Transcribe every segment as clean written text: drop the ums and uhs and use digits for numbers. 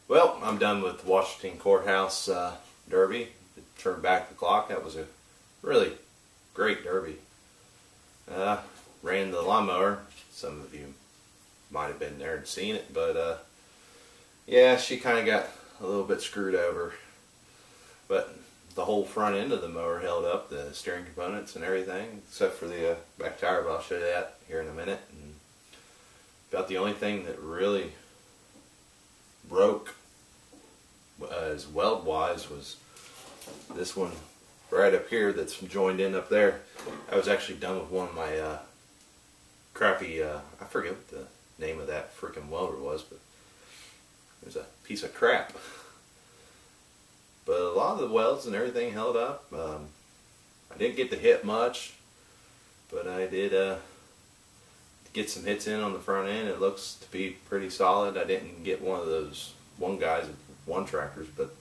Well, I'm done with Washington Courthouse Derby. Turn back the clock. That was a really great derby. Ran the lawnmower. Some of you might have been there and seen it, but yeah, she kind of got a little bit screwed over. But the whole front end of the mower held up, the steering components and everything, except for the back tire, but I'll show you that here in a minute. And about the only thing that really broke as weld wise was this one right up here that's joined in up there. I was actually done with one of my crappy, I forget what the name of that freaking welder was, but it was a piece of crap. But a lot of the welds and everything held up. I didn't get to hit much, but I did get some hits in on the front end. It looks to be pretty solid. I didn't get one of those one guys with one tractors, but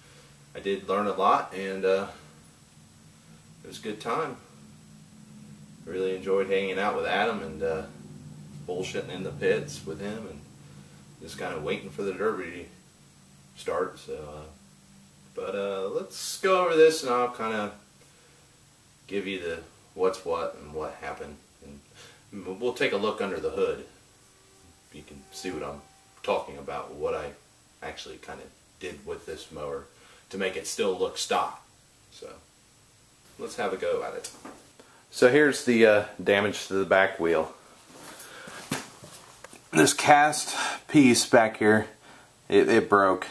I did learn a lot, and it was a good time. Really enjoyed hanging out with Adam and bullshitting in the pits with him, and just kind of waiting for the derby to start. So, but let's go over this, and I'll kind of give you the what's what and what happened, and we'll take a look under the hood. You can see what I'm talking about, what I actually kind of did with this mower to make it still look stock. So let's have a go at it. So here's the damage to the back wheel. This cast piece back here, it broke.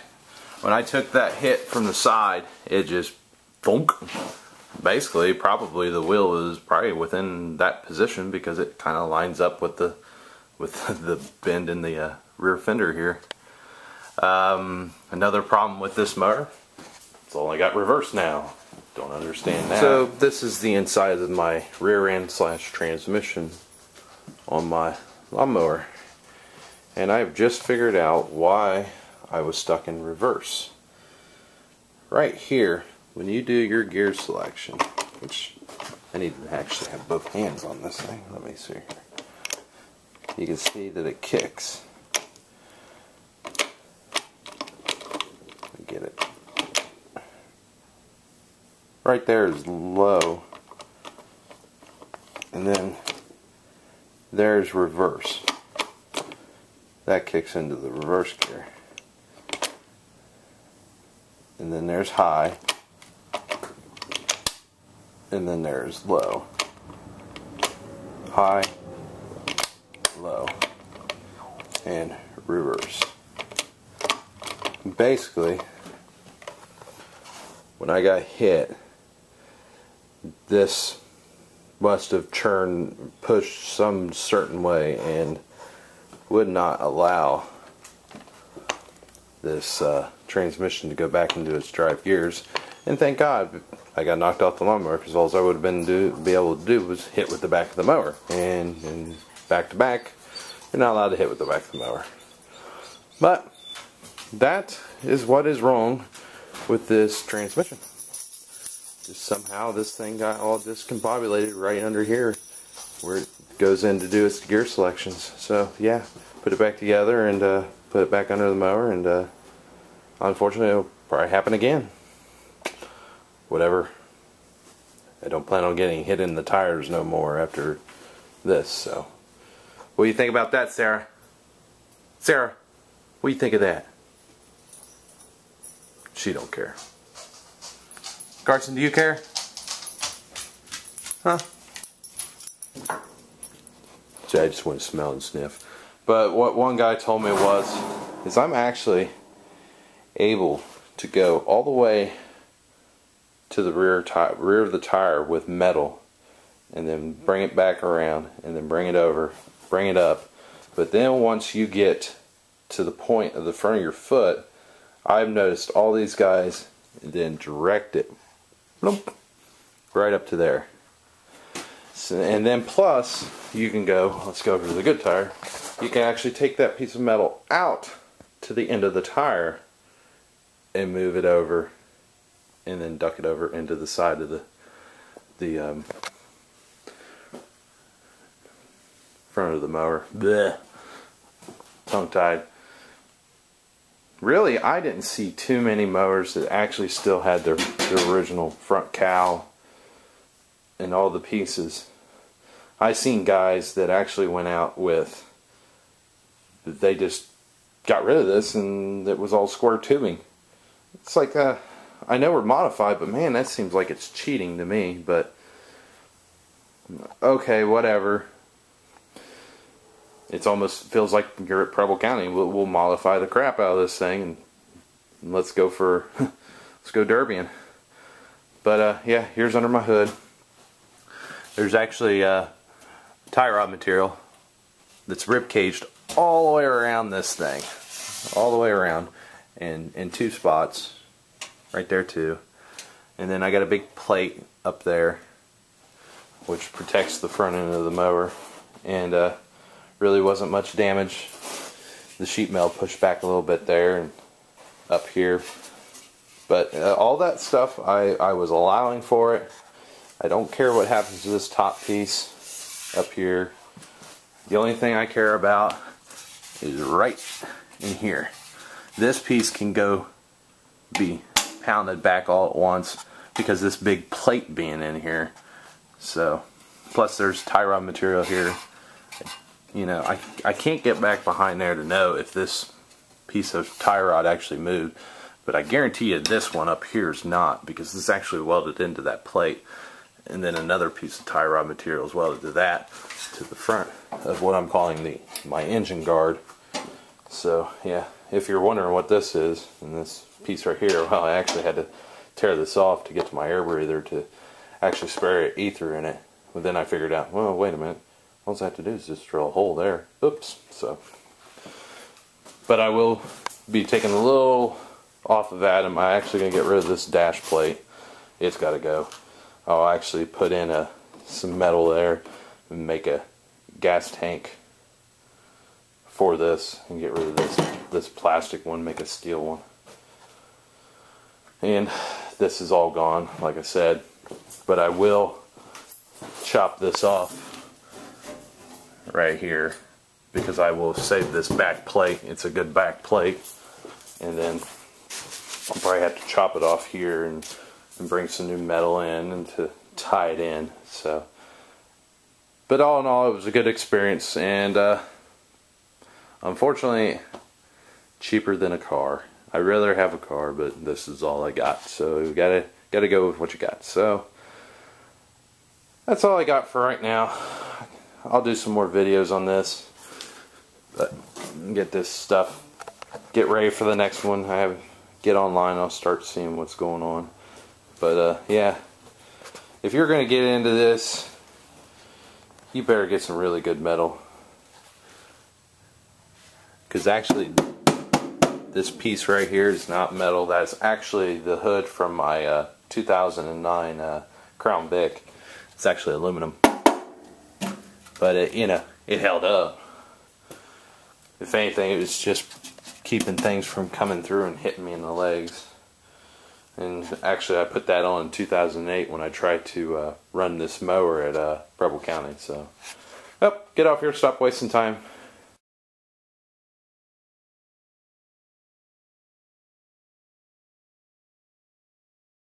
When I took that hit from the side, it just thunk. Basically, probably the wheel is probably within that position because it kind of lines up with the bend in the rear fender here. Another problem with this mower, it's only got reverse now. Don't understand that. So this is the inside of my rear end / transmission on my lawnmower, and I've just figured out why I was stuck in reverse. Right here, when you do your gear selection, which I need to actually have both hands on this thing. Let me see here. You can see that it kicks. Get it. Right there is low, and then there's reverse. That kicks into the reverse gear. And then there's high, and then there's low. High, low, and reverse. Basically, when I got hit, this must have pushed some certain way and would not allow this transmission to go back into its drive gears. And thank God I got knocked off the lawnmower, because all I would have been be able to do was hit with the back of the mower. And back to back, you're not allowed to hit with the back of the mower. But that is what is wrong with this transmission. Just somehow this thing got all discombobulated right under here where it goes in to do its gear selections. So yeah, put it back together and put it back under the mower, and unfortunately it'll probably happen again. Whatever. I don't plan on getting hit in the tires no more after this. So what do you think about that, Sarah? Sarah, what do you think of that? She don't care. Carson, do you care? Huh? See, I just want to smell and sniff. But what one guy told me is I'm actually able to go all the way to the rear of the tire with metal, and then bring it back around, and then bring it over, bring it up. But then once you get to the point of the front of your foot, I've noticed all these guys then direct it right up to there. So, and then plus you can go, let's go over to the good tire, you can actually take that piece of metal out to the end of the tire and move it over, and then duck it over into the side of the front of the mower. Blech. Tongue tied. really, I didn't see too many mowers that actually still had their original front cowl and all the pieces. I seen guys that actually went out with, they just got rid of this and it was all square tubing. It's like, I know we're modified, but man, that seems like it's cheating to me. But okay, whatever. It almost feels like you're at Preble County. We'll modify the crap out of this thing and let's go for let's go derbying. But yeah, here's under my hood. There's actually tie rod material that's rib caged all the way around this thing, all the way around, and in 2 spots right there too. And then I got a big plate up there which protects the front end of the mower, and really wasn't much damage. The sheet metal pushed back a little bit there and up here, but all that stuff I was allowing for it. I don't care what happens to this top piece up here. The only thing I care about is right in here. This piece can go be pounded back all at once because this big plate being in here. So, plus there's tie rod material here. You know, I can't get back behind there to know if this piece of tie rod actually moved, but I guarantee you this one up here is not, because this is actually welded into that plate. And then another piece of tie rod material is welded to that, to the front of what I'm calling my engine guard. So yeah, if you're wondering what this is, and this piece right here, well, I actually had to tear this off to get to my air breather to actually spray ether in it. But then I figured out, well, wait a minute, all I have to do is just drill a hole there. Oops. So, but I will be taking a little off of that. I'm actually going to get rid of this dash plate. It's got to go. I'll actually put in some metal there and make a gas tank for this, and get rid of this plastic one, make a steel one. And this is all gone, like I said, but I will chop this off right here because I will save this back plate. It's a good back plate, and then I'll probably have to chop it off here and bring some new metal in and to tie it in. So, but all in all, it was a good experience, and unfortunately cheaper than a car. I'd rather have a car, but this is all I got, so you gotta go with what you got. So that's all I got for right now. I'll do some more videos on this, but get this stuff, get ready for the next one. Get online, I'll start seeing what's going on. But yeah, if you're going to get into this, you better get some really good metal. Because actually, this piece right here is not metal. That's actually the hood from my 2009 Crown Vic. It's actually aluminum. But it, you know, it held up. If anything, it was just keeping things from coming through and hitting me in the legs. And actually, I put that on in 2008 when I tried to run this mower at Preble County. So, get off here, stop wasting time.